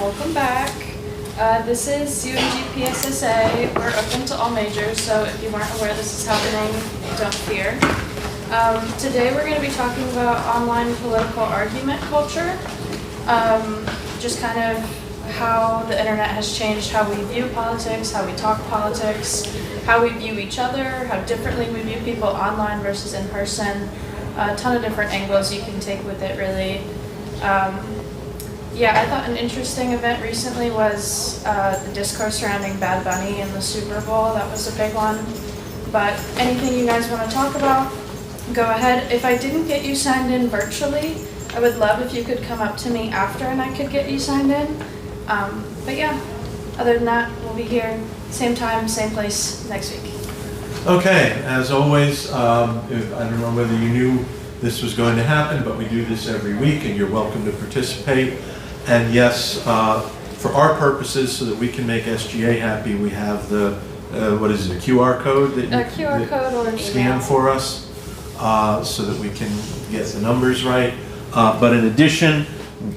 welcome back. This is UNG PSSA. We're open to all majors, so if you weren't aware this is happening, don't fear. Today we're going to be talking about online political argument culture, just kind of how the internet has changed how we view politics, how we talk politics, how we view each other, how differently we view people online versus in person. A ton of different angles you can take with it, really. I thought an interesting event recently was the discourse surrounding Bad Bunny and the Super Bowl. That was a big one. But anything you guys want to talk about, go ahead. If I didn't get you signed in virtually, I would love if you could come up to me after and I could get you signed in. Other than that, we'll be here same time, same place next week. Okay, as always, I don't know whether you knew this was going to happen, but we do this every week and you're welcome to participate. And yes, for our purposes, so that we can make SGA happy, we have the, what is it, a QR code that you QR code or an scan email for us so that we can get the numbers right. But in addition,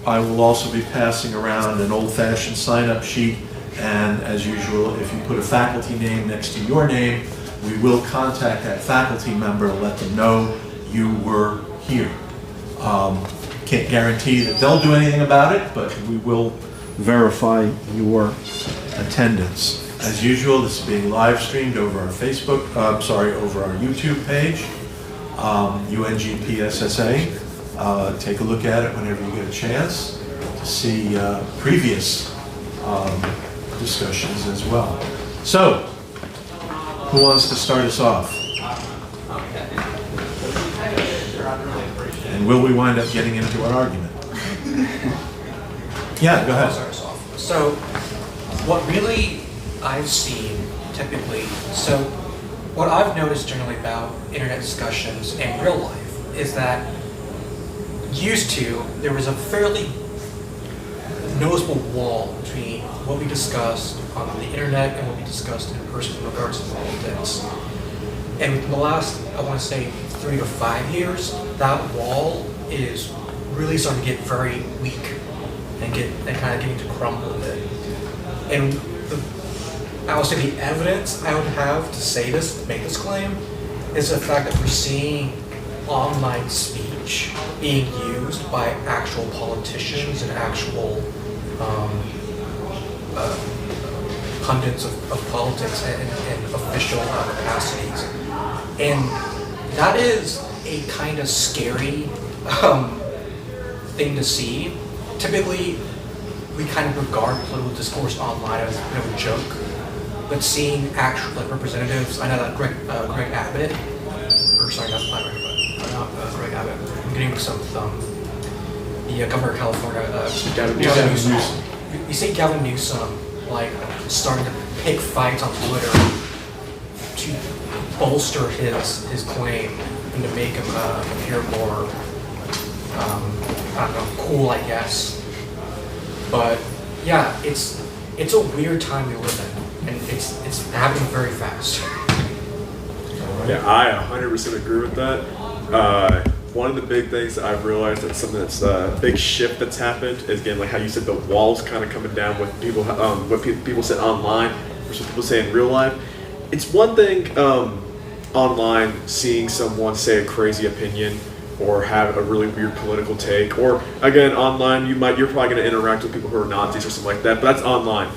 I will also be passing around an old-fashioned sign-up sheet, and as usual, if you put a faculty name next to your name, we will contact that faculty member and let them know you were here. Can't guarantee that they'll do anything about it, but we will verify your attendance. As usual, this is being live streamed over our over our YouTube page, UNG PSSA. Take a look at it whenever you get a chance to see previous discussions as well. So, who wants to start us off? And will we wind up getting into an argument? Yeah, go ahead. So, what really I've seen typically, what I've noticed generally about internet discussions in real life is that there was a fairly noticeable wall between what we discussed on the internet and what we discussed in person in regards to politics. And within the last, I want to say, 3 to 5 years, that wall is really starting to get very weak and kind of getting to crumble a bit. And I would say the evidence I would have to say this, to make this claim, is the fact that we're seeing online speech being used by actual politicians and actual pundits of politics and official capacities. And that is a kind of scary thing to see. Typically, we kind of regard political discourse online as a joke, but seeing actual representatives, I know that Greg Abbott, or sorry, not Greg Abbott, I'm getting mixed up with the governor of California, Gavin Newsom. You see Gavin Newsom starting to pick fights on Twitter to bolster his claim and to make him appear more, cool, I guess. But yeah, it's a weird time we live in, and it's happening very fast. Yeah, I 100% agree with that. One of the big things that I've realized that's something that's a big shift that's happened is, again, like how you said, the walls kind of coming down with people, what people say online versus what people say in real life. It's one thing online seeing someone say a crazy opinion or have a really weird political take, or again online you're probably going to interact with people who are Nazis or something like that, but that's online.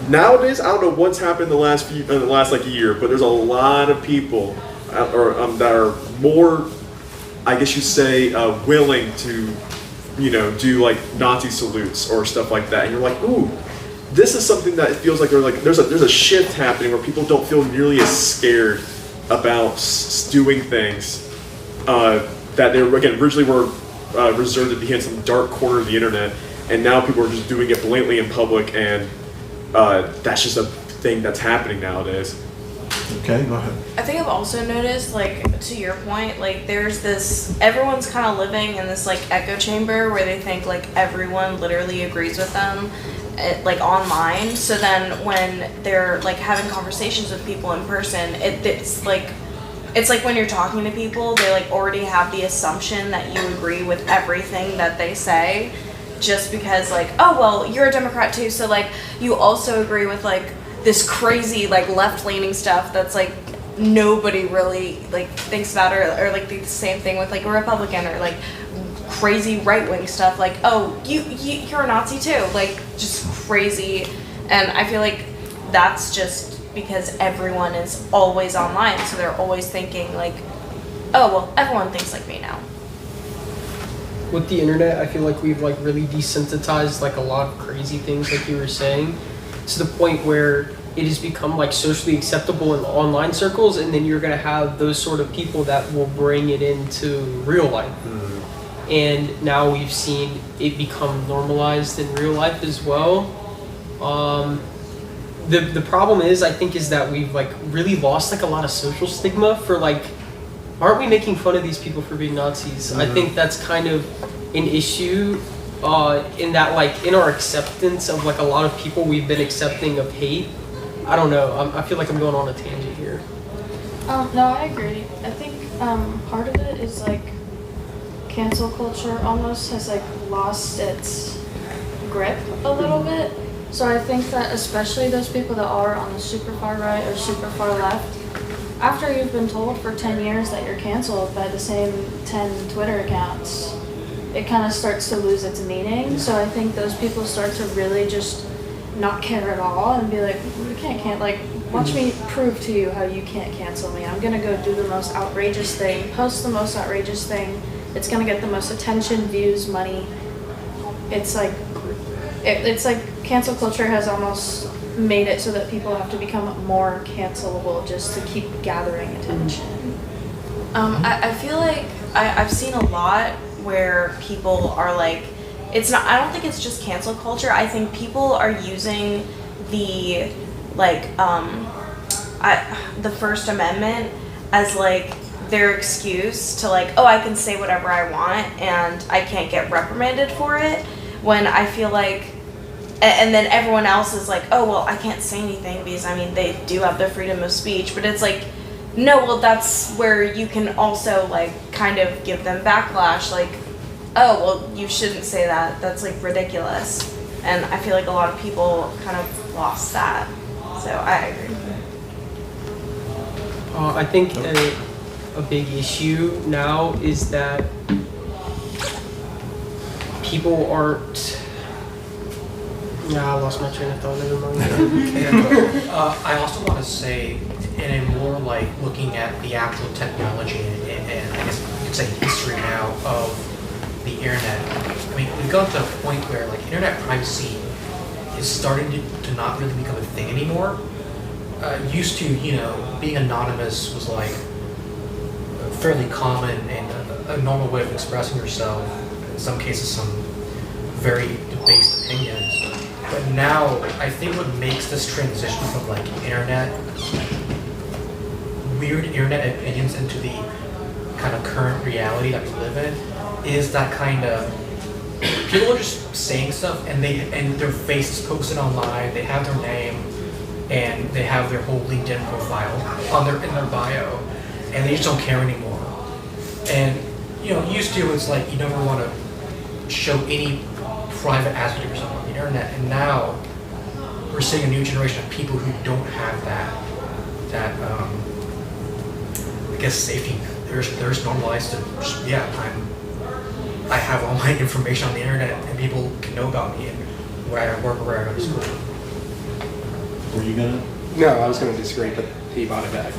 Nowadays, I don't know what's happened in the last year, but there's a lot of people that are more, I guess you say, willing to, do like Nazi salutes or stuff like that, and you're like, ooh, this is something that it feels like there's a shift happening where people don't feel nearly as scared about doing things that they originally were reserved to be in some dark corner of the internet, and now people are just doing it blatantly in public, and that's just a thing that's happening nowadays. Okay, go ahead. I think I've also noticed, to your point, there's this, everyone's kind of living in this, echo chamber where they think, everyone literally agrees with them, online. So then when they're, having conversations with people in person, it's like when you're talking to people, they, already have the assumption that you agree with everything that they say. just because like, oh well, you're a Democrat too, so like you also agree with like this crazy like left-leaning stuff that's like nobody really like thinks about, or like the same thing with like a Republican, or like crazy right-wing stuff like, oh you're a Nazi too, like just crazy. And I feel like that's just because everyone is always online, so they're always thinking like, oh well, everyone thinks like me now. With the internet, I feel like we've like really desensitized like a lot of crazy things, like you were saying, to the point where it has become like socially acceptable in online circles, and then you're gonna have those sort of people that will bring it into real life. And now we've seen it become normalized in real life as well. The problem is, I think, is that we've like really lost like a lot of social stigma for like, aren't we making fun of these people for being Nazis? I think that's kind of an issue in that like in our acceptance of like a lot of people we've been accepting of hate. I don't know. I feel like I'm going on a tangent here. No, I agree. I think part of it is like cancel culture almost has like lost its grip a little bit. So I think that especially those people that are on the super far right or super far left, after you've been told for 10 years that you're canceled by the same 10 Twitter accounts, it kind of starts to lose its meaning. So I think those people start to really just not care at all and be like, you can't like, watch me prove to you how you can't cancel me. I'm gonna go do the most outrageous thing, post the most outrageous thing. It's gonna get the most attention, views, money. It's like cancel culture has almost made it so that people have to become more cancelable just to keep gathering attention. I feel like I've seen a lot where people are like, it's not, I don't think it's just cancel culture. I think people are using the like the First Amendment as like their excuse to like, oh, I can say whatever I want and I can't get reprimanded for it, when I feel like, and then everyone else is like, oh well, I can't say anything because I mean they do have their freedom of speech. But it's like, no, well that's where you can also like kind of give them backlash, like, oh well, you shouldn't say that, that's like ridiculous. And I feel like a lot of people kind of lost that, so I agree. I think a big issue now is that people aren't. Yeah, I lost my train of thought. Never mind. I also want to say, in a more like looking at the actual technology and I guess you could say history now of the internet. I mean, we've got to a point where like internet privacy is starting to not really become a thing anymore. Used to, you know, being anonymous was like fairly common and a normal way of expressing yourself. In some cases, some very debased opinions. But now, I think what makes this transition from like weird internet opinions into the kind of current reality that we live in is that kind of people are just saying stuff and their face is posted online, they have their name and they have their whole LinkedIn profile in their bio, and they just don't care anymore. And you know, used to it's like you never want to show any private aspect of yourself on the internet, and now we're seeing a new generation of people who don't have that I guess safety net. They're just normalized to just, I have all my information on the internet and people can know about me and where I work or where I go to school. Were you gonna? No, I was going to disagree, but he bought it back.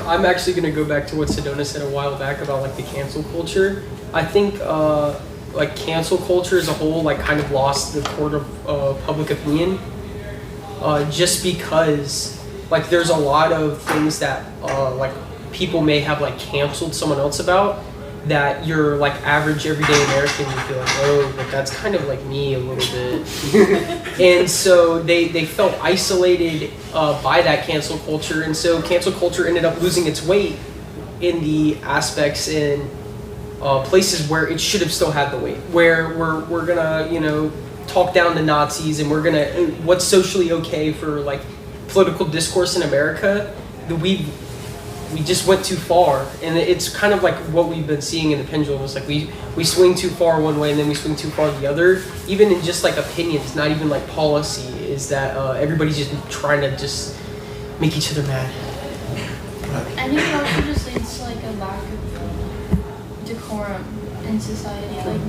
I'm actually going to go back to what Sedona said a while back about like the cancel culture. I think like cancel culture as a whole like kind of lost the court of public opinion, just because like there's a lot of things that like people may have like canceled someone else about, that your like average everyday American would feel like, oh, but that's kind of like me a little bit. And so they felt isolated by that cancel culture, and so cancel culture ended up losing its weight in the aspects in places where it should have still had the weight, where we're gonna, you know, talk down to Nazis, and we're gonna, what's socially okay for like political discourse in America, we've we just went too far, and it's kind of like what we've been seeing in the pendulum. It's like we swing too far one way and then we swing too far the other. Even in just like opinions, not even like policy, is that everybody's just trying to just make each other mad. I think it also just leads to like a lack of decorum in society. Like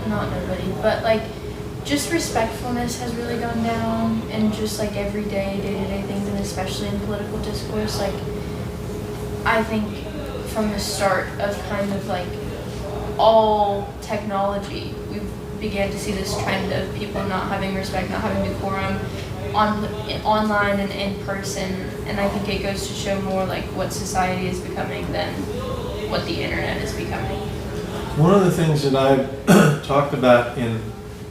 not nobody, but like just respectfulness has really gone down in just like everyday, day-to-day things, and especially in political discourse. Like I think from the start of kind of like all technology, we began to see this trend of people not having respect, not having decorum online and in person, and I think it goes to show more like what society is becoming than what the internet is becoming. One of the things that I've talked about in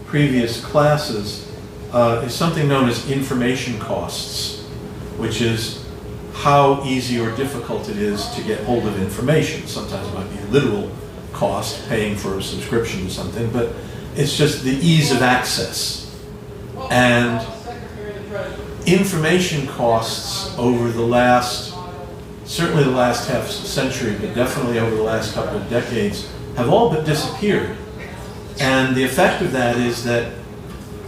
previous classes is something known as information costs, which is how easy or difficult it is to get hold of information. Sometimes it might be literal cost, paying for a subscription to something, but it's just the ease of access. And information costs over the last, certainly the last half century, but definitely over the last couple of decades, have all but disappeared. And the effect of that is that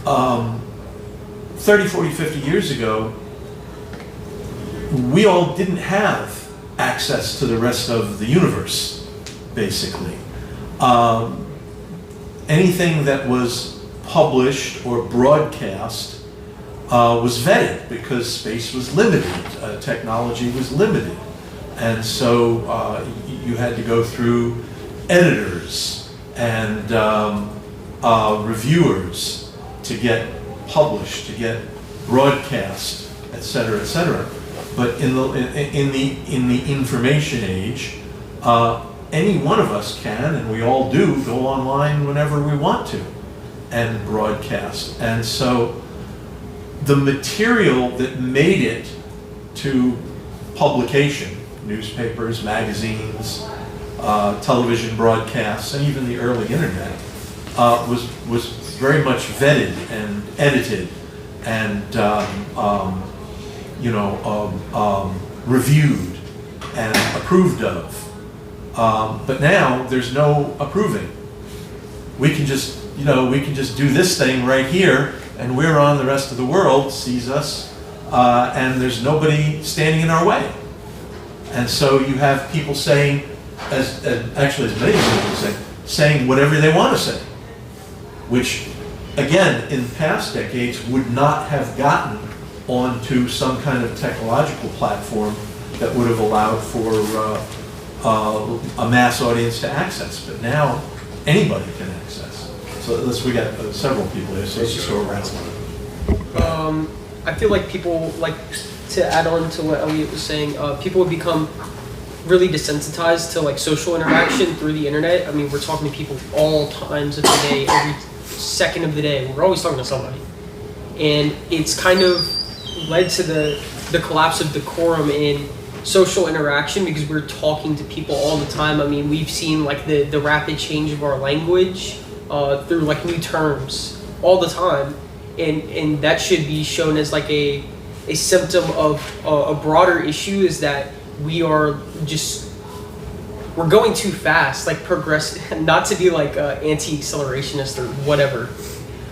30, 40, 50 years ago, we all didn't have access to the rest of the universe, basically. Anything that was published or broadcast was vetted because space was limited, technology was limited. And so you had to go through editors and reviewers to get published, to get broadcast, et cetera, et cetera. But in the information age, any one of us can, and we all do, go online whenever we want to and broadcast. And so the material that made it to publication, newspapers, magazines, television broadcasts, and even the early internet, was very much vetted and edited and reviewed and approved of. But now there's no approving. We can just do this thing right here, and we're on. The rest of the world sees us, and there's nobody standing in our way. And so you have people saying, as many people saying whatever they want to say, which, again, in past decades would not have gotten onto some kind of technological platform that would have allowed for a mass audience to access. But now anybody can access. So we got several people here, so let's just go around. I feel like people, like, to add on to what Elliot was saying, people have become really desensitized to like social interaction through the internet. I mean, we're talking to people all times of the day, every second of the day. We're always talking to somebody. And it's kind of led to the collapse of decorum in social interaction because we're talking to people all the time. I mean, we've seen like the rapid change of our language through like new terms all the time. And that should be shown as like a symptom of a broader issue, is that we're going too fast, like not to be like anti-accelerationist or whatever,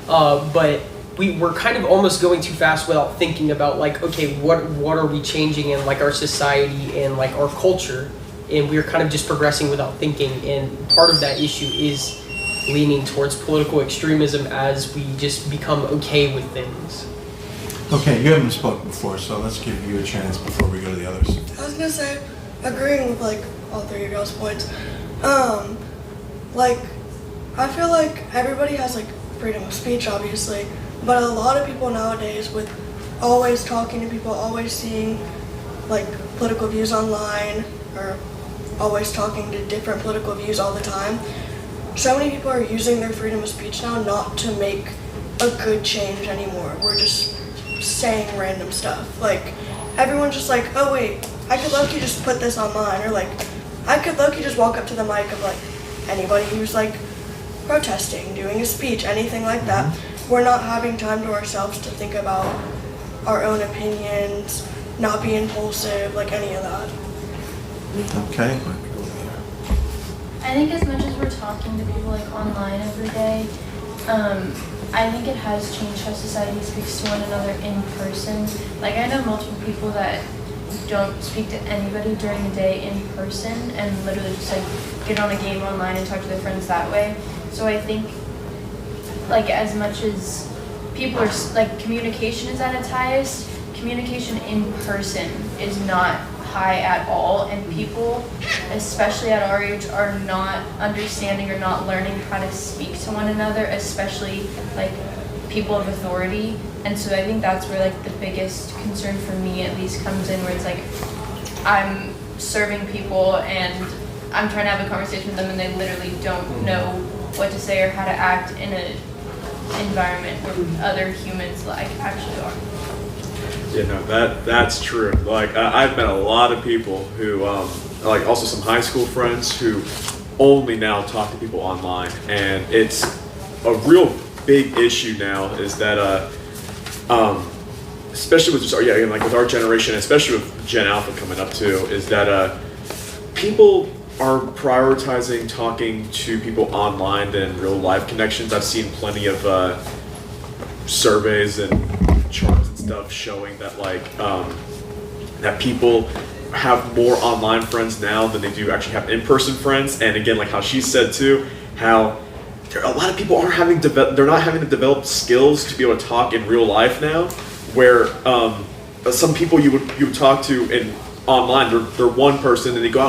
but we're kind of almost going too fast without thinking about like, okay, what are we changing in like our society and like our culture, and we're kind of just progressing without thinking. And part of that issue is leaning towards political extremism as we just become okay with things. Okay, you haven't spoken before, so let's give you a chance before we go to the others. I was gonna say, agreeing with like all three of y'all's points, like I feel like everybody has like freedom of speech, obviously, but a lot of people nowadays, with always talking to people, always seeing like political views online, or always talking to different political views all the time, so many people are using their freedom of speech now not to make a good change anymore. We're just saying random stuff. Like, everyone's just like, oh wait, I could low-key just put this online, or like, I could low-key just walk up to the mic of like anybody who's like protesting, doing a speech, anything like that. We're not having time to ourselves to think about our own opinions, not be impulsive, like any of that. Okay. I think as much as we're talking to people like online every day, I think it has changed how society speaks to one another in person. Like I know multiple people that don't speak to anybody during the day in person and literally just like get on a game online and talk to their friends that way. So I think like as much as people are like communication is at its highest, communication in person is not high at all, and people, especially at our age, are not understanding or not learning how to speak to one another, especially like people of authority. And so I think that's where like the biggest concern for me at least comes in, where it's like I'm serving people and I'm trying to have a conversation with them and they literally don't know what to say or how to act in an environment where other humans like actually are. Yeah, no, that's true. Like, I've met a lot of people who, like, also some high school friends who only now talk to people online, and it's a real big issue now. Is that, especially with just, again, like with our generation, especially with Gen Alpha coming up too, is that people are prioritizing talking to people online than real life connections. I've seen plenty of surveys and charts and stuff showing that like that people have more online friends now than they do actually have in-person friends. And again, like how she said too, how a lot of people aren't having they're not having to develop skills to be able to talk in real life now, where some people you would talk to in online, they're one person, and they go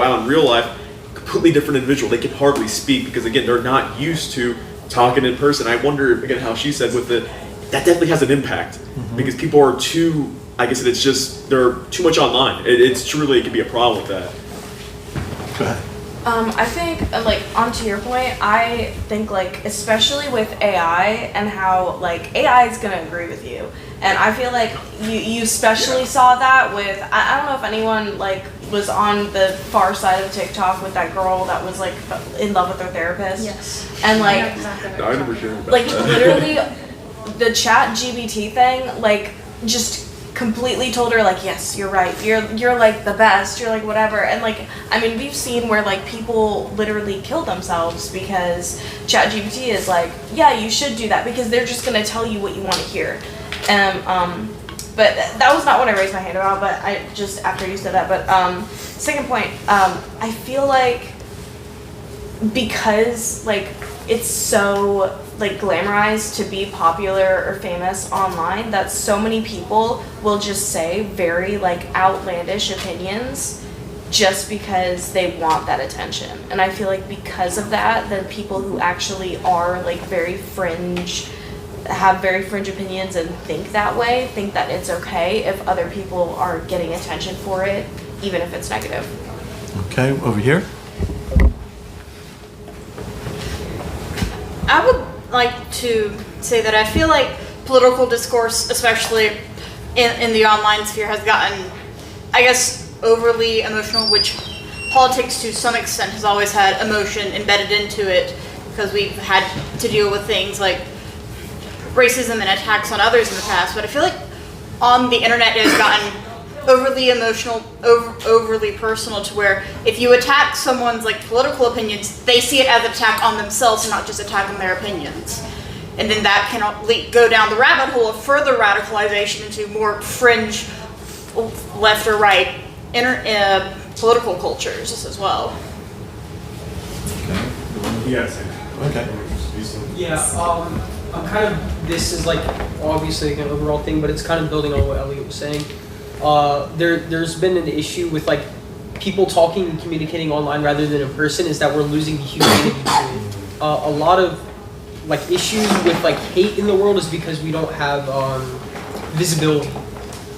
out in real life, completely different individual. They can hardly speak because again they're not used to talking in person. I wonder again how she said with that definitely has an impact because people are too, I guess it's just, they're too much online. It can be a problem with that. Go ahead. I think, like, onto your point, I think, like, especially with AI and how, like, AI is going to agree with you. And I feel like you especially saw that with, I don't know if anyone, like, was on the far side of TikTok with that girl that was, like, in love with her therapist. Yes. And, like, I never heard about like, that. literally, the chat GBT thing, like, just completely told her, like, yes, you're right, you're like the best, you're like whatever. And like, I mean, we've seen where like people literally kill themselves because ChatGPT is like, yeah, you should do that, because they're just gonna tell you what you want to hear. And but that was not what I raised my hand about, but I just, after you said that. But second point, I feel like because like it's so like glamorized to be popular or famous online, that so many people will just say very like outlandish opinions just because they want that attention. And I feel like because of that, the people who actually are like very fringe, have very fringe opinions and think that way, think that it's okay if other people are getting attention for it, even if it's negative. Okay, over here. I would like to say that I feel like political discourse, especially in the online sphere, has gotten, I guess, overly emotional, which politics to some extent has always had emotion embedded into it, because we've had to deal with things like racism and attacks on others in the past. But I feel like on the internet it has gotten overly emotional, overly personal, to where if you attack someone's like political opinions, they see it as an attack on themselves and not just attack on their opinions. And then that can go down the rabbit hole of further radicalization into more fringe left or right political cultures as well. Yes. Okay. Yeah, I'm kind of, this is like obviously like an overall thing, but it's kind of building on what Elliot was saying. There's been an issue with like people talking and communicating online rather than in person, is that we're losing the humanity to it. A lot of like issues with like hate in the world is because we don't have visibility.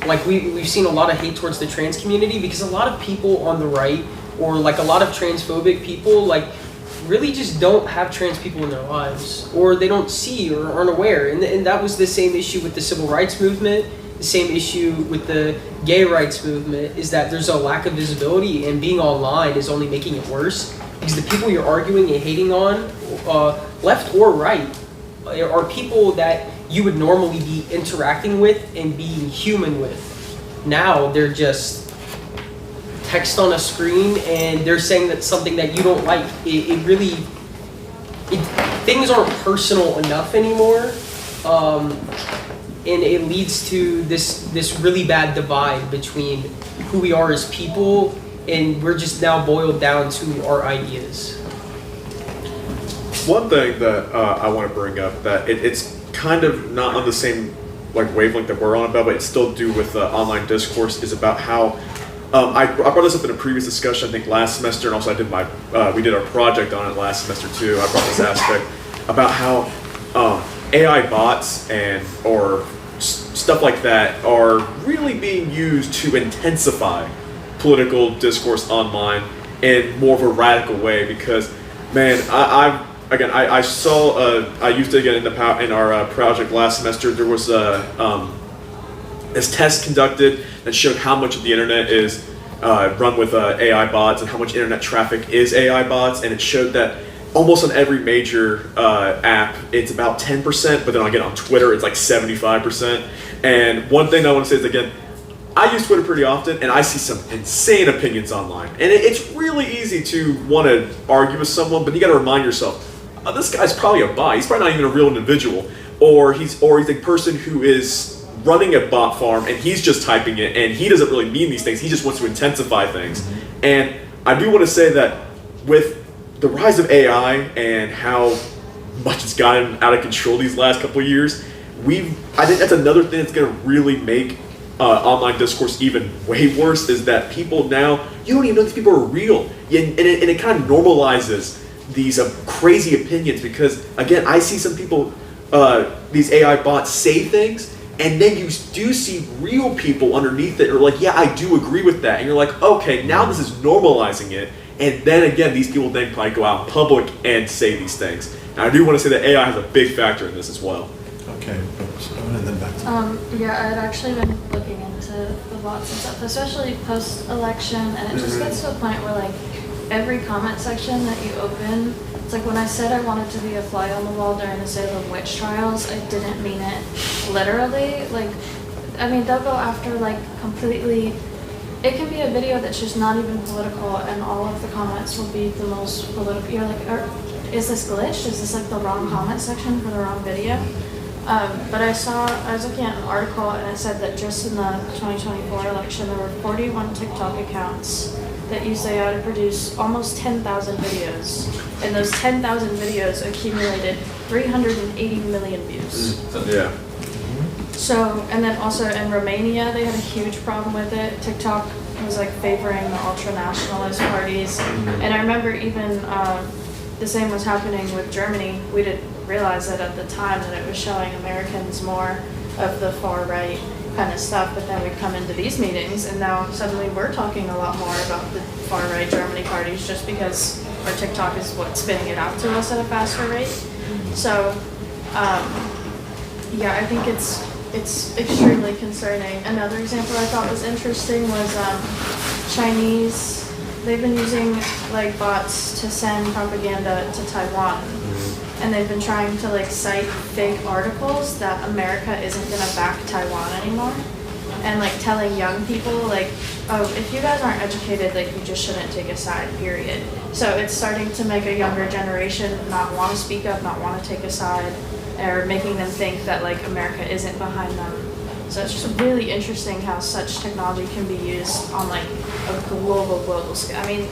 Like we've seen a lot of hate towards the trans community because a lot of people on the right, or like a lot of transphobic people, like really just don't have trans people in their lives, or they don't see or aren't aware. And that was the same issue with the civil rights movement. The same issue with the gay rights movement is that there's a lack of visibility, and being online is only making it worse, because the people you're arguing and hating on, left or right, are people that you would normally be interacting with and being human with. Now they're just text on a screen and they're saying that something that you don't like. Things aren't personal enough anymore, and it leads to this really bad divide between who we are as people, and we're just now boiled down to our ideas. One thing that I want to bring up that it's kind of not on the same like wavelength that we're on about, but it's still do with online discourse is about how I brought this up in a previous discussion I think last semester, and also I did we did our project on it last semester too. I brought this aspect about how AI bots or stuff like that are really being used to intensify political discourse online in more of a radical way. Because, man, I saw I used it again in our project last semester. There was this test conducted that showed how much of the internet is run with AI bots and how much internet traffic is AI bots, and it showed that almost on every major app, it's about 10%, but then again on Twitter, it's like 75%. And one thing I want to say is, again, I use Twitter pretty often, and I see some insane opinions online. And it's really easy to want to argue with someone, but you got to remind yourself, this guy's probably a bot. He's probably not even a real individual, or he's a person who is running a bot farm, and he's just typing it, and he doesn't really mean these things. He just wants to intensify things. And I do want to say that with the rise of AI and how much it's gotten out of control these last couple of years, I think that's another thing that's going to really make online discourse even way worse, is that people now, you don't even know these people are real. And it kind of normalizes these crazy opinions, because, again, I see some people, these AI bots say things, and then you do see real people underneath it are like, yeah, I do agree with that. And you're like, okay, now this is normalizing it. And then again, these people then probably go out in public and say these things. And I do want to say that AI has a big factor in this as well. Okay, and then back to Yeah, I'd actually been looking into the bots and stuff, especially post-election, and it just gets to a point where, like, every comment section that you open, it's like when I said I wanted to be a fly on the wall during the Salem witch trials, I didn't mean it literally. Like, I mean, they'll go after, like, completely. It can be a video that's just not even political, and all of the comments will be the most political. You're like, is this glitched? Is this like the wrong comment section for the wrong video? But I was looking at an article, and it said that just in the 2024 election, there were 41 TikTok accounts that used AI to produce almost 10,000 videos. And those 10,000 videos accumulated 380 million views. Yeah. So, and then also in Romania, they had a huge problem with it. TikTok was like favoring the ultra-nationalist parties. And I remember even the same was happening with Germany. We didn't realize that at the time, that it was showing Americans more of the far-right kind of stuff. But then we come into these meetings, and now suddenly we're talking a lot more about the far-right Germany parties, just because our TikTok is what's spinning it out to us at a faster rate. So, yeah, I think it's extremely concerning. Another example I thought was interesting was Chinese. They've been using like bots to send propaganda to Taiwan, and they've been trying to like cite fake articles that America isn't going to back Taiwan anymore, and like telling young people like, oh, if you guys aren't educated, like you just shouldn't take a side, period. So it's starting to make a younger generation not want to speak up, not want to take a side, or making them think that like America isn't behind them. So it's just really interesting how such technology can be used on like a global scale. I mean,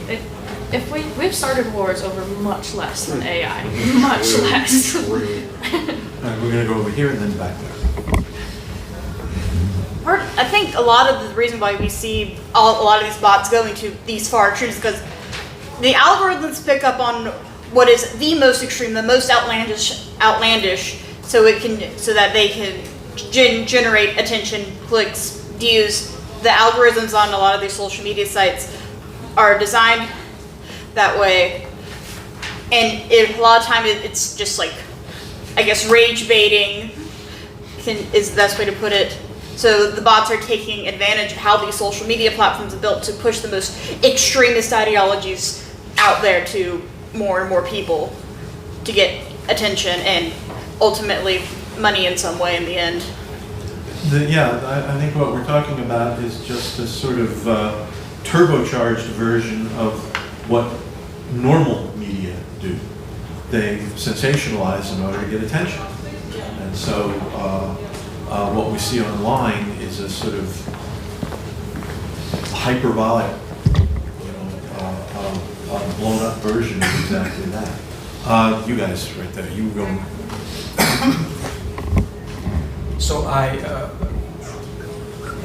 if we've started wars over much less than AI, much less. All right, we're gonna go over here and then back there. I think a lot of the reason why we see a lot of these bots going to these far extremes is because the algorithms pick up on what is the most extreme, the most outlandish, so that they can generate attention, clicks, views. The algorithms on a lot of these social media sites are designed that way, and a lot of time it's just like, I guess, rage baiting is the best way to put it. So the bots are taking advantage of how these social media platforms are built to push the most extremist ideologies out there to more and more people to get attention and ultimately money in some way in the end. I think what we're talking about is just this sort of turbocharged version of what normal media do. They sensationalize in order to get attention. And so what we see online is a sort of hyperbolic, blown up version of exactly that. You guys right there, you were going. So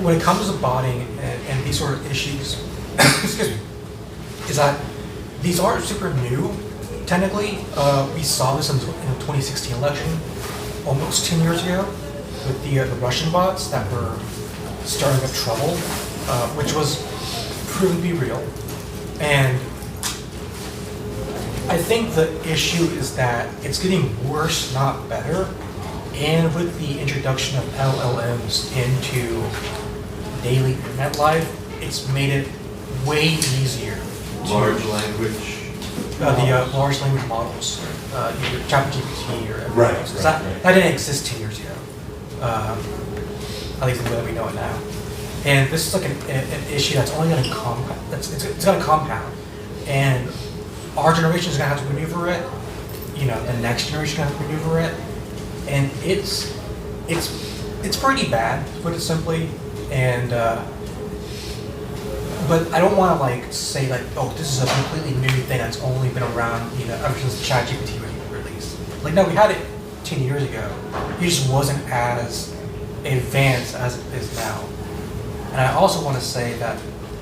when it comes to botting and these sort of issues, excuse me, is that these aren't super new. Technically, we saw this in the 2016 election, almost 10 years ago, with the Russian bots that were stirring up trouble, which was proven to be real. And I think the issue is that it's getting worse, not better. And with the introduction of LLMs into daily internet life, it's made it way easier. Large language. The large language models, your ChatGPT or everything Right, else. right, That, right. that didn't exist 10 years ago, at least the way that we know it now. And this is like an issue that's only going to compound. It's going to compound, and our generation is going to have to maneuver it. You know, the next generation is going to have to maneuver it, and it's pretty bad, to put it simply. And but I don't want to like say like, oh, this is a completely new thing that's only been around, you know, ever since ChatGPT was released. Like, no, we had it 10 years ago. It just wasn't as advanced as it is now. And I also want to say that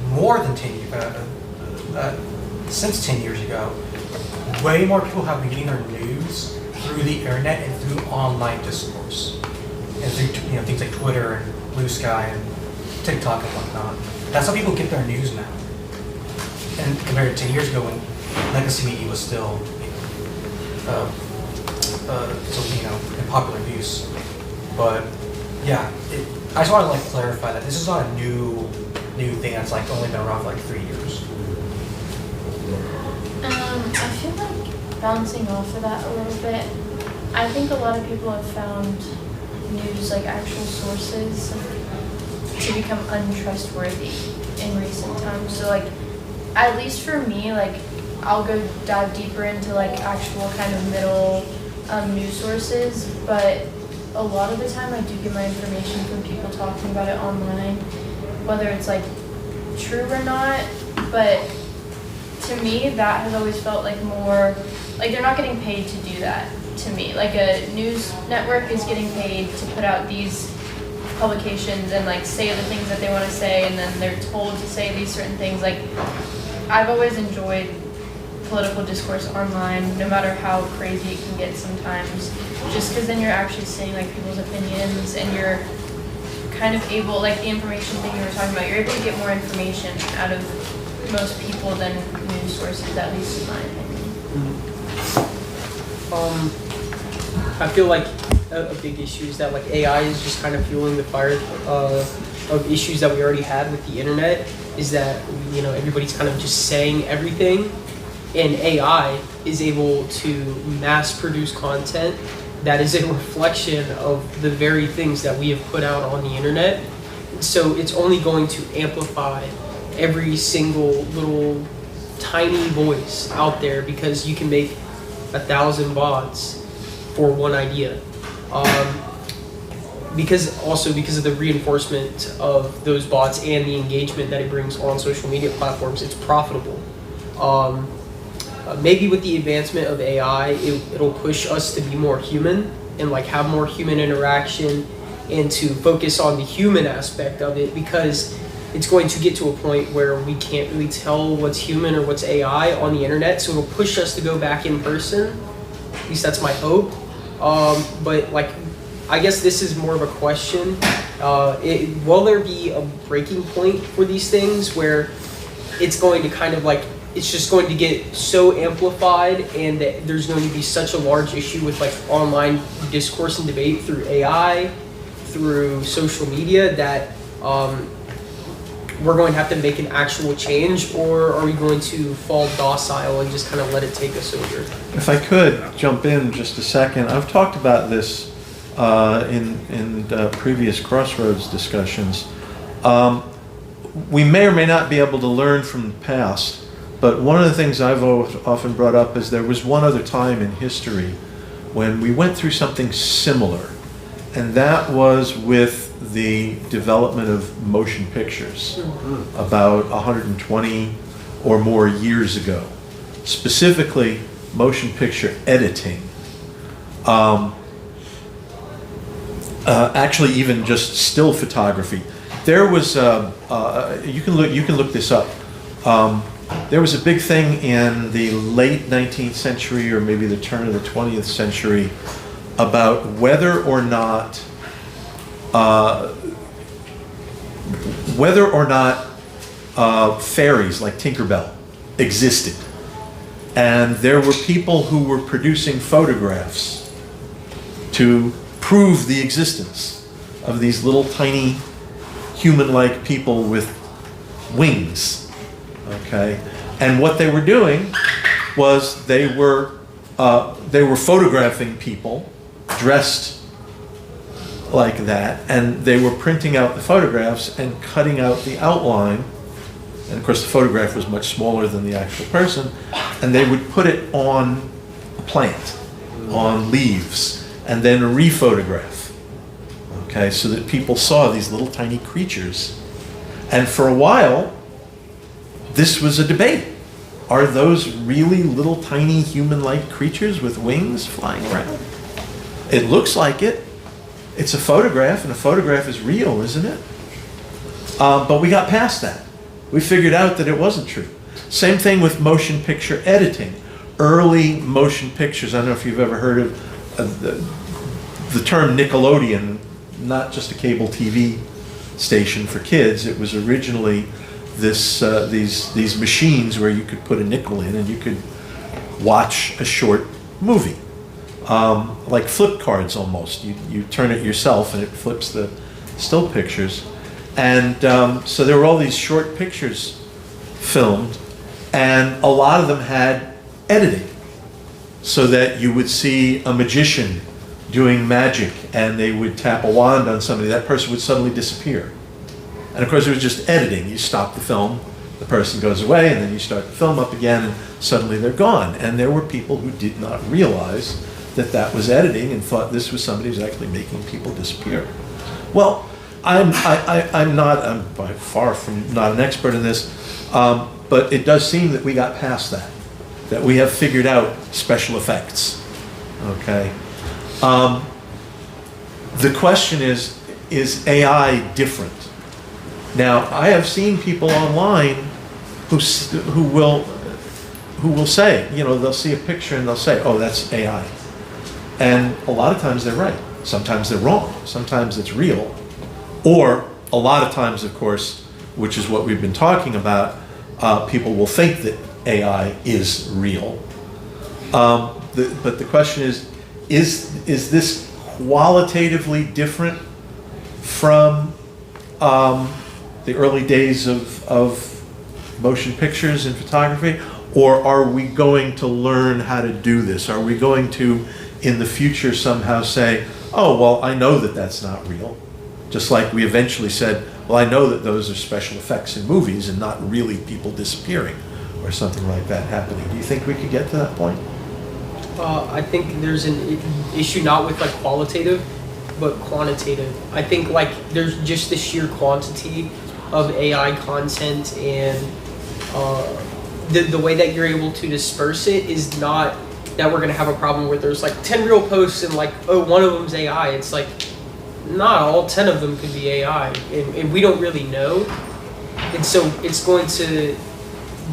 more than 10 years, since 10 years ago, way more people have been getting their news through the internet and through online discourse, and through, you know, things like Twitter and Blue Sky and TikTok and whatnot. That's how people get their news now. And compared to 10 years ago when legacy media was still, in popular use. But yeah, I just want to like clarify that this is not a new thing that's like only been around for like 3 years. I feel like bouncing off of that a little bit, I think a lot of people have found news, like actual sources, to become untrustworthy in recent times. So like, at least for me, like I'll go dive deeper into like actual kind of middle news sources, but a lot of the time I do get my information from people talking about it online, whether it's like true or not. But to me, that has always felt like more, like they're not getting paid to do that to me. Like a news network is getting paid to put out these publications and like say the things that they want to say, and then they're told to say these certain things. Like, I've always enjoyed political discourse online, no matter how crazy it can get sometimes, just because then you're actually seeing like people's opinions, and you're kind of able, like the information thing you were talking about, you're able to get more information out of most people than news sources, at least in my opinion. I feel like a big issue is that like AI is just kind of fueling the fire of issues that we already had with the internet. Is that, you know, everybody's kind of just saying everything, and AI is able to mass produce content that is a reflection of the very things that we have put out on the internet. So it's only going to amplify every single little tiny voice out there, because you can make 1,000 bots for one idea. Because of the reinforcement of those bots and the engagement that it brings on social media platforms, it's profitable. Maybe with the advancement of AI, it'll push us to be more human and like have more human interaction, and to focus on the human aspect of it, because it's going to get to a point where we can't really tell what's human or what's AI on the internet. So it'll push us to go back in person. At least that's my hope. But like, I guess this is more of a question. Will there be a breaking point for these things where it's going to kind of like, it's just going to get so amplified, and that there's going to be such a large issue with like online discourse and debate through AI, through social media, that we're going to have to make an actual change? Or are we going to fall docile and just kind of let it take us over? If I could jump in just a second, I've talked about this in previous Crossroads discussions. we may or may not be able to learn from the past, but one of the things I've often brought up is there was one other time in history when we went through something similar, and that was with the development of motion pictures about 120 or more years ago. Specifically, motion picture editing. Actually, even just still photography. There was you can look this up. There was a big thing in the late 19th century, or maybe the turn of the 20th century, about whether or not fairies like Tinkerbell existed. And there were people who were producing photographs to prove the existence of these little tiny human-like people with wings. Okay? And what they were doing was they were photographing people dressed like that, and they were printing out the photographs and cutting out the outline. And of course the photograph was much smaller than the actual person, and they would put it on a plant, on leaves, and then rephotograph. Okay, so that people saw these little tiny creatures. And for a while, this was a debate. Are those really little tiny human-like creatures with wings flying around? It looks like it. It's a photograph, and a photograph is real, isn't it? But we got past that. We figured out that it wasn't true. Same thing with motion picture editing. Early motion pictures, I don't know if you've ever heard of the term Nickelodeon, not just a cable TV station for kids. It was originally these machines where you could put a nickel in and you could watch a short movie. Like flip cards almost. You turn it yourself and it flips the still pictures. And so there were all these short pictures filmed, and a lot of them had editing, so that you would see a magician doing magic and they would tap a wand on somebody, that person would suddenly disappear. And of course it was just editing. You stop the film, the person goes away, and then you start the film up again, and suddenly they're gone. And there were people who did not realize that that was editing and thought this was somebody who's actually making people disappear. Well, I'm by far from not an expert in this, but it does seem that we got past that we have figured out special effects. Okay. The question is AI different? Now, I have seen people online who will say, they'll see a picture and they'll say, oh, that's AI. And a lot of times they're right. Sometimes they're wrong. Sometimes it's real. Or a lot of times, of course, which is what we've been talking about, people will think that AI is real. But the question is this qualitatively different from the early days of motion pictures and photography? Or are we going to learn how to do this? Are we going to, in the future, somehow say, oh, well, I know that that's not real. Just like we eventually said, well, I know that those are special effects in movies and not really people disappearing or something like that happening. Do you think we could get to that point? I think there's an issue not with like qualitative, but quantitative. I think like there's just the sheer quantity of AI content, and the way that you're able to disperse it is not that we're gonna have a problem where there's like 10 real posts and like, oh, one of them's AI. It's like, not all 10 of them could be AI, and we don't really know. And so it's going to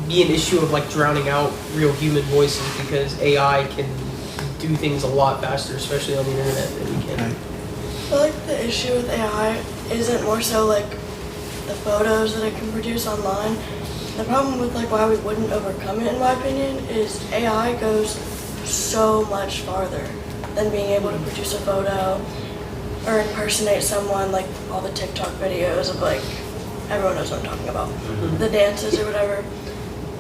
be an issue of like drowning out real human voices, because AI can do things a lot faster, especially on the internet, than we can. I feel like the issue with AI isn't more so like the photos that it can produce online. The problem with like why we wouldn't overcome it, in my opinion, is AI goes so much farther than being able to produce a photo or impersonate someone, like all the TikTok videos of like, everyone knows what I'm talking about, the dances or whatever.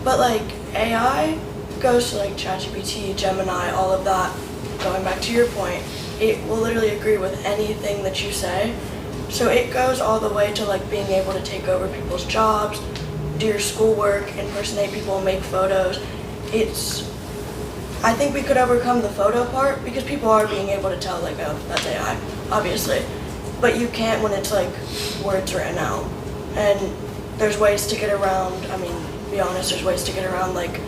But like AI goes to like ChatGPT, Gemini, all of that. Going back to your point, it will literally agree with anything that you say. So it goes all the way to like being able to take over people's jobs, do your schoolwork, impersonate people, make photos. I think we could overcome the photo part because people are being able to tell like, oh, that's AI, obviously. But you can't when it's like words written out. And there's ways to get around, I mean, to be honest, there's ways to get around like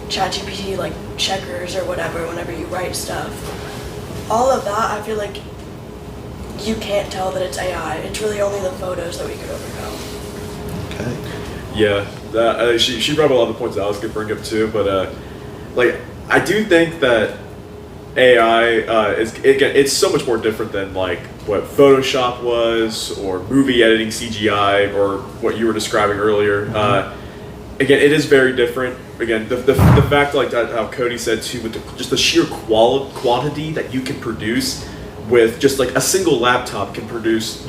ChatGPT, like checkers or whatever, whenever you write stuff. All of that, I feel like you can't tell that it's AI. It's really only the photos that we could overcome. Okay. Yeah, she brought up a lot of the points that I was going to bring up too, but like I do think that AI it's so much more different than like what Photoshop was or movie editing CGI or what you were describing earlier. Again, it is very different. Again, the fact like that, how Cody said too, with just the sheer quantity that you can produce with just like a single laptop can produce,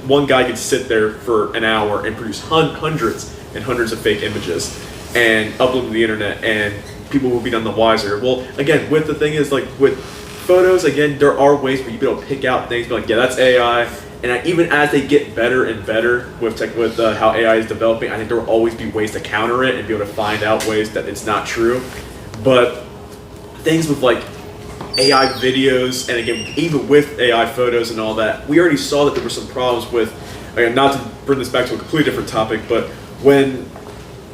one guy can sit there for an hour and produce hundreds and hundreds of fake images and upload them to the internet, and people will be none the wiser. Well, again, with the thing is like with photos, again, there are ways where you be able to pick out things, be like, yeah, that's AI. And even as they get better and better with how AI is developing, I think there will always be ways to counter it and be able to find out ways that it's not true. But things with like AI videos, and again, even with AI photos and all that, we already saw that there were some problems with, again, not to bring this back to a completely different topic, but when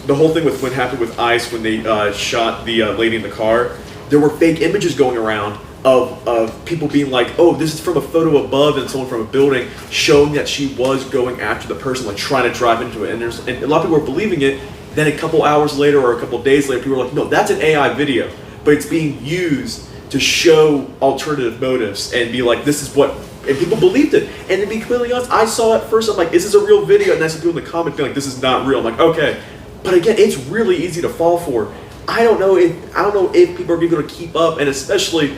the whole thing with what happened with ICE when they shot the lady in the car, there were fake images going around of people being like, oh, this is from a photo above and someone from a building, showing that she was going after the person, like trying to drive into it. And a lot of people were believing it. Then a couple hours later or a couple days later, people were like, no, that's an AI video. But it's being used to show alternative motives and be like, this is what, and people believed it. And to be completely honest, I saw it first, I'm like, is this a real video? And I see people in the comments being like, this is not real. I'm like, okay. But again, it's really easy to fall for. I don't know if people are going to keep up, and especially,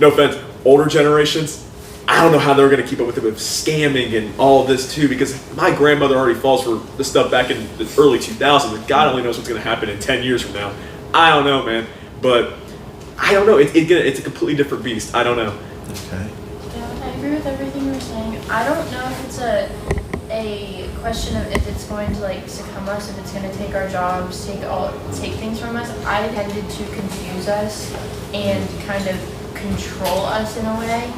no offense, older generations, I don't know how they're going to keep up with it with scamming and all of this too, because my grandmother already falls for this stuff back in the early 2000s, and God only knows what's going to happen in 10 years from now. I don't know, man. But I don't know. It's a completely different beast. I don't know. Okay. Yeah, I agree with everything you're saying. I don't know if it's a question of if it's going to like succumb us, if it's going to take our jobs, take things from us. I tended to confuse us and kind of control us in a way,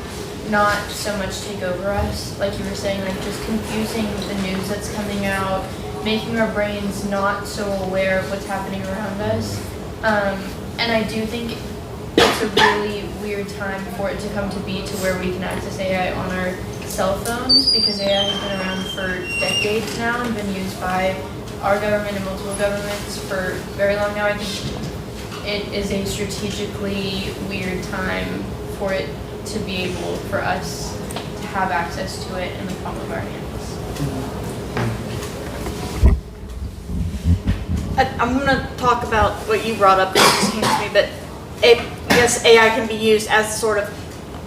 not so much take over us. Like you were saying, like just confusing the news that's coming out, making our brains not so aware of what's happening around us. And I do think it's a really weird time for it to come to be to where we can access AI on our cell phones, because AI has been around for decades now and been used by our government and multiple governments for very long now. I think it is a strategically weird time for it to be able for us to have access to it in the palm of our hands. I'm going to talk about what you brought up, because it just came to me, but I guess AI can be used as sort of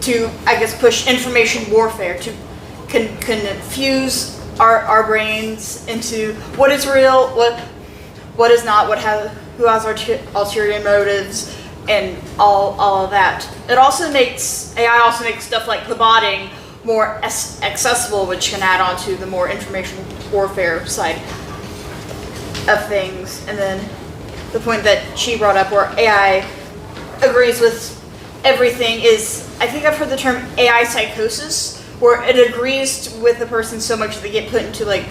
to, I guess, push information warfare, to confuse our brains into what is real, what is not, who has ulterior motives, and all of that. AI also makes stuff like the botting more accessible, which can add on to the more information warfare side of things. And then the point that she brought up, where AI agrees with everything, is, I think I've heard the term AI psychosis, where it agrees with the person so much that they get put into like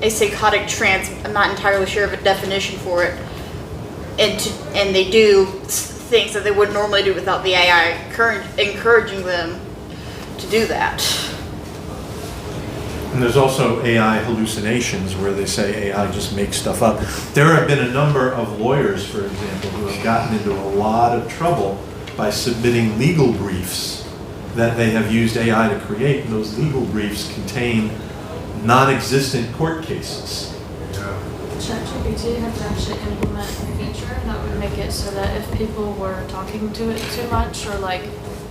a psychotic trance. I'm not entirely sure of a definition for it, and they do things that they would normally do without the AI encouraging them to do that. And there's also AI hallucinations, where they say AI just makes stuff up. There have been a number of lawyers, for example, who have gotten into a lot of trouble by submitting legal briefs that they have used AI to create, and those legal briefs contain non-existent court cases. ChatGPT had to actually implement a feature that would make it so that if people were talking to it too much, or like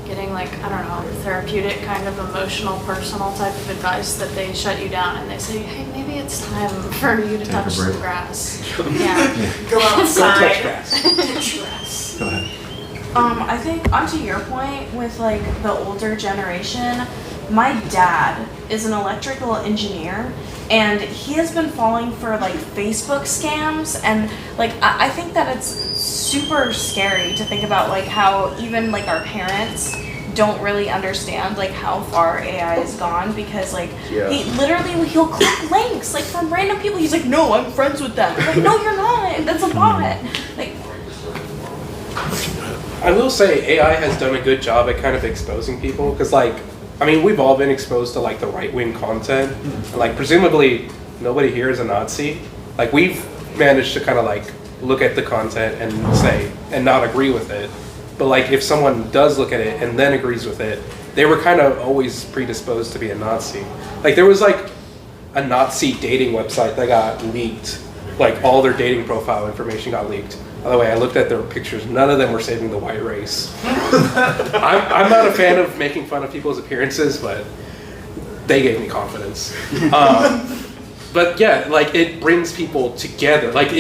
getting like, I don't know, therapeutic kind of emotional, personal type of advice, that they shut you down and they say, hey, maybe it's time for you to touch some grass. Yeah. Go outside. Touch grass. Go ahead. I think onto your point with like the older generation, my dad is an electrical engineer, and he has been falling for like Facebook scams, and like I think that it's super scary to think about like how even like our parents don't really understand like how far AI has gone, because like he'll click links like from random people. He's like, no, I'm friends with them. I'm like, no, you're not. That's a bot. Like, I will say AI has done a good job at kind of exposing people, because like, I mean, we've all been exposed to like the right-wing content. And, like, presumably nobody here is a Nazi. Like, we've managed to kind of like look at the content and say, and not agree with it. But like, if someone does look at it and then agrees with it, they were kind of always predisposed to be a Nazi. Like, there was like a Nazi dating website that got leaked. Like, all their dating profile information got leaked. By the way, I looked at their pictures. None of them were saving the white race. I'm not a fan of making fun of people's appearances, but they gave me confidence. But yeah, like, it brings people together. Like,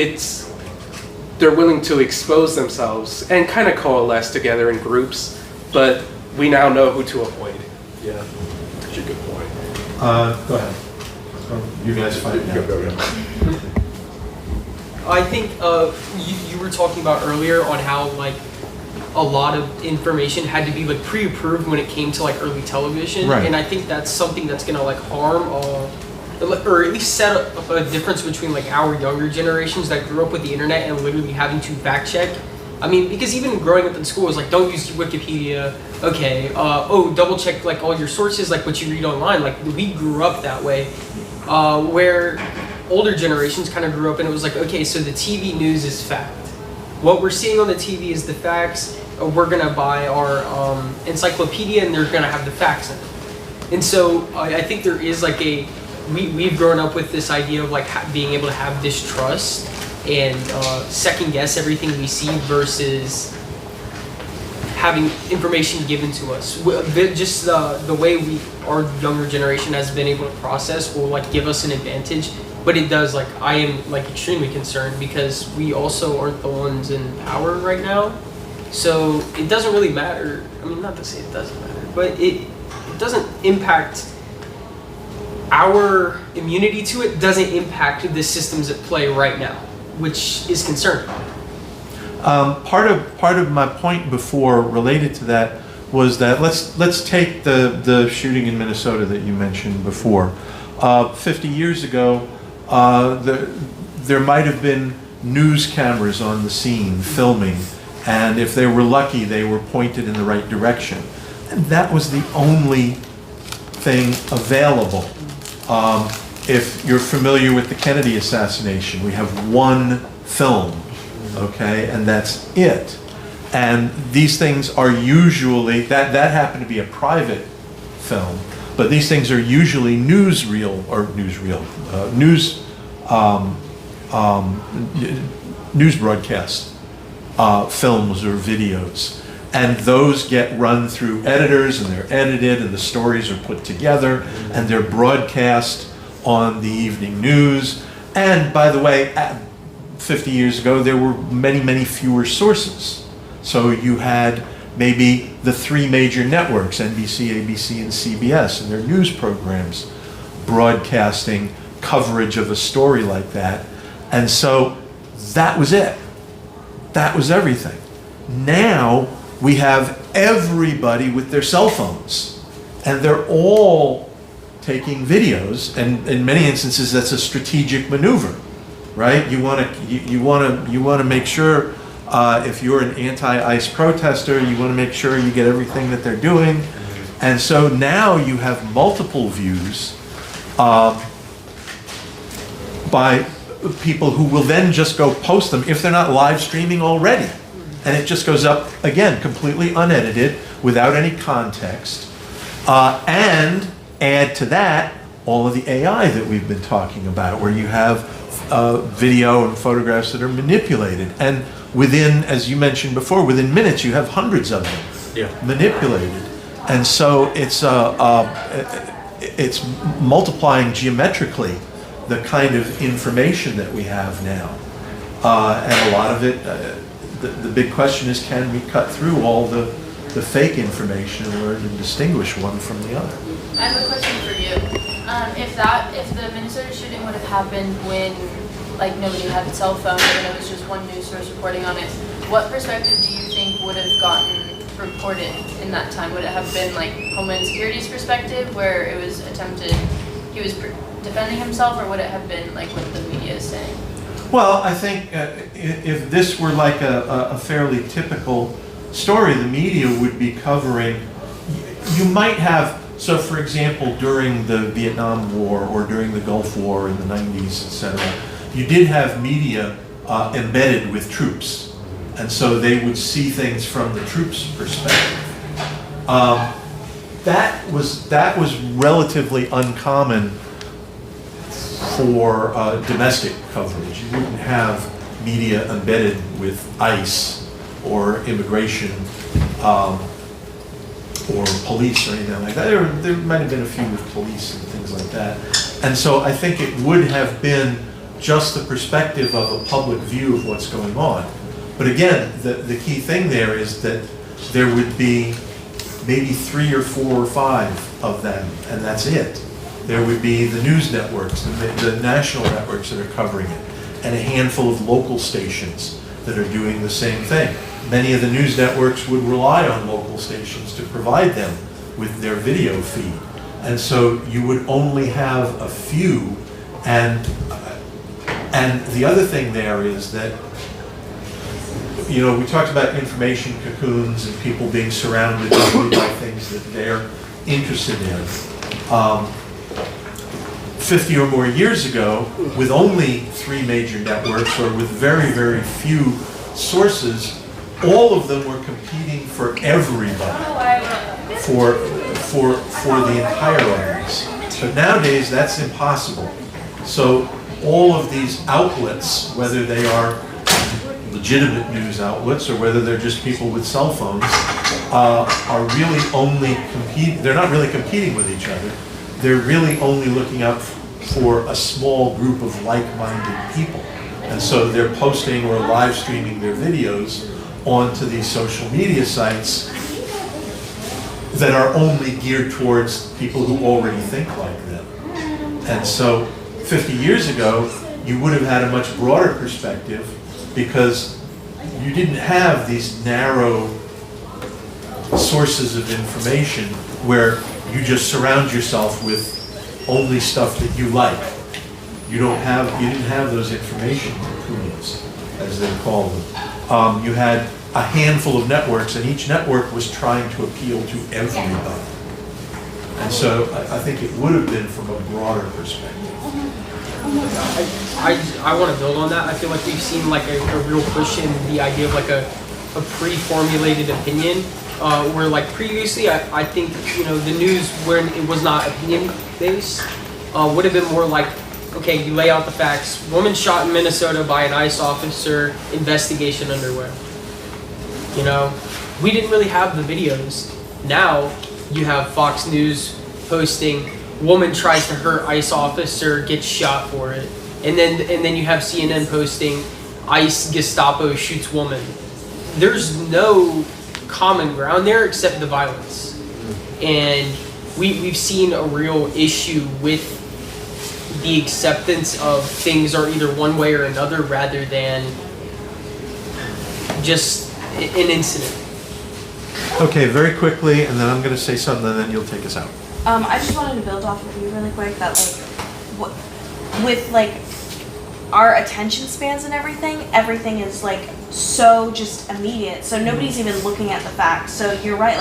they're willing to expose themselves and kind of coalesce together in groups, but we now know who to avoid. Yeah, that's a good point. Go ahead. You guys fight now. Go. I think you were talking about earlier on how like a lot of information had to be like pre-approved when it came to like early television, Right. and I think that's something that's gonna like harm or at least set up a difference between like our younger generations that grew up with the internet and literally having to fact check. I mean, because even growing up in school is like, don't use Wikipedia. Okay, double check like all your sources, like what you read online. Like, we grew up that way, where older generations kind of grew up and it was like, okay, so the TV news is fact. What we're seeing on the TV is the facts. We're gonna buy our encyclopedia and they're gonna have the facts in it. And so I think there is like we've grown up with this idea of like being able to have distrust and second guess everything we see versus having information given to us. Just the way our younger generation has been able to process will like give us an advantage. But it does, like, I am like extremely concerned because we also aren't the ones in power right now. So it doesn't really matter. I mean, not to say it doesn't matter, but it doesn't impact our immunity to it, doesn't impact the systems at play right now, which is concerning. Part of my point before related to that was that let's take the shooting in Minnesota that you mentioned before. 50 years ago, there might have been news cameras on the scene filming, and if they were lucky, they were pointed in the right direction. And that was the only thing available. If you're familiar with the Kennedy assassination, we have one film, okay, and that's it. And these things are usually, that happened to be a private film, but these things are usually news broadcast films or videos. And those get run through editors and they're edited and the stories are put together and they're broadcast on the evening news. And by the way, 50 years ago, there were many, many fewer sources. So you had maybe the three major networks, NBC, ABC, and CBS, and their news programs broadcasting coverage of a story like that. And so that was it. That was everything. Now we have everybody with their cell phones, and they're all taking videos, and in many instances that's a strategic maneuver, right? You want to make sure if you're an anti-ICE protester, you want to make sure you get everything that they're doing. And so now you have multiple views by people who will then just go post them if they're not live streaming already. And it just goes up, again, completely unedited, without any context. And add to that all of the AI that we've been talking about, where you have video and photographs that are manipulated. And within, as you mentioned before, within minutes, you have hundreds of them manipulated. And so it's multiplying geometrically the kind of information that we have now. And a lot of it, the big question is, can we cut through all the the fake information and learn to distinguish one from the other. I have a question for you. If the Minnesota shooting would have happened when like nobody had a cell phone and it was just one news source reporting on it, what perspective do you think would have gotten reported in that time? Would it have been like Homeland Security's perspective where it was attempted, he was defending himself, or would it have been like what the media is saying? Well, I think if this were like a fairly typical story, the media would be covering, you might have, so for example, during the Vietnam War or during the Gulf War in the 90s, etc., you did have media embedded with troops. And so they would see things from the troops' perspective. That was relatively uncommon for domestic coverage. You wouldn't have media embedded with ICE or immigration or police or anything like that. There might have been a few with police and things like that. And so I think it would have been just the perspective of a public view of what's going on. But again, the key thing there is that there would be maybe 3 or 4 or 5 of them, and that's it. There would be the news networks, the national networks that are covering it, and a handful of local stations that are doing the same thing. Many of the news networks would rely on local stations to provide them with their video feed. And so you would only have a few, and the other thing there is that, you know, we talked about information cocoons and people being surrounded by things that they're interested in. 50 or more years ago, with only 3 major networks or with very, very few sources, all of them were competing for everybody, for the entire audience. But nowadays, that's impossible. So all of these outlets, whether they are legitimate news outlets or whether they're just people with cell phones, are really only they're not really competing with each other. They're really only looking out for a small group of like-minded people. And so they're posting or live streaming their videos onto these social media sites that are only geared towards people who already think like them. And so 50 years ago, you would have had a much broader perspective because you didn't have these narrow sources of information where you just surround yourself with only stuff that you like. You didn't have those information cocoons, as they call them. You had a handful of networks, and each network was trying to appeal to everybody. And so I think it would have been from a broader perspective. I want to build on that. I feel like we've seen like a real push in the idea of like a pre-formulated opinion, where like previously I think, you know, the news when it was not opinion based would have been more like, okay, you lay out the facts, woman shot in Minnesota by an ICE officer, investigation underway. You know, we didn't really have the videos. Now you have Fox News posting, woman tries to hurt ICE officer, gets shot for it. And then you have CNN posting, ICE Gestapo shoots woman. There's no common ground there except the violence. And we've seen a real issue with the acceptance of things are either one way or another rather than just an incident. Okay, very quickly, and then I'm going to say something, and then you'll take us out. I just wanted to build off of you really quick that with like our attention spans and everything is like so just immediate. So nobody's even looking at the facts. So you're right,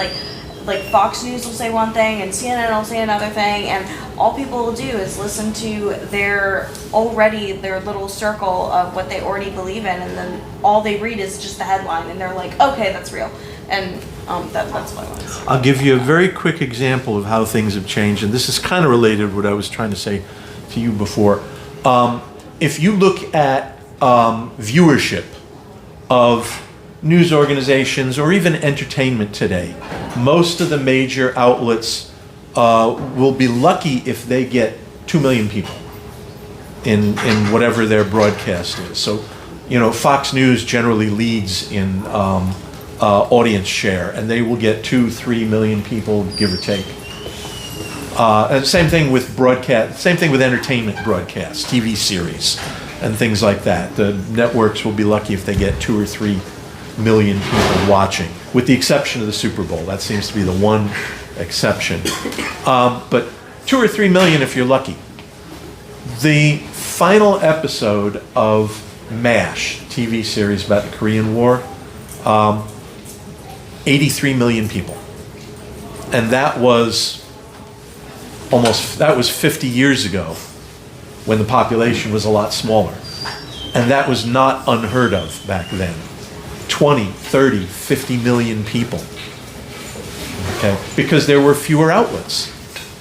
like Fox News will say one thing and CNN will say another thing, and all people will do is listen to their little circle of what they already believe in, and then all they read is just the headline, and they're like, okay, that's real. And that's what I want to say. I'll give you a very quick example of how things have changed, and this is kind of related to what I was trying to say to you before. If you look at viewership of news organizations or even entertainment today, most of the major outlets will be lucky if they get 2 million people in whatever their broadcast is. So, you know, Fox News generally leads in audience share, and they will get 2-3 million people, give or take. And same thing with broadcast, same thing with entertainment broadcasts, TV series, and things like that. The networks will be lucky if they get 2 or 3 million people watching, with the exception of the Super Bowl. That seems to be the one exception. But 2 or 3 million if you're lucky. The final episode of MASH, TV series about the Korean War, 83 million people. And that was 50 years ago, when the population was a lot smaller. And that was not unheard of back then. 20, 30, 50 million people. Okay? Because there were fewer outlets.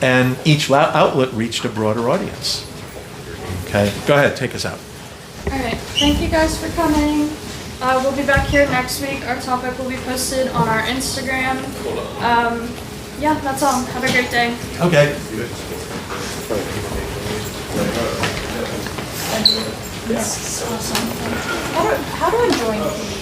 And each outlet reached a broader audience. Okay? Go ahead, take us out. All right, thank you guys for coming. We'll be back here next week. Our topic will be posted on our Instagram. Yeah, that's all. Have a great day. Okay. This is awesome. How do I join?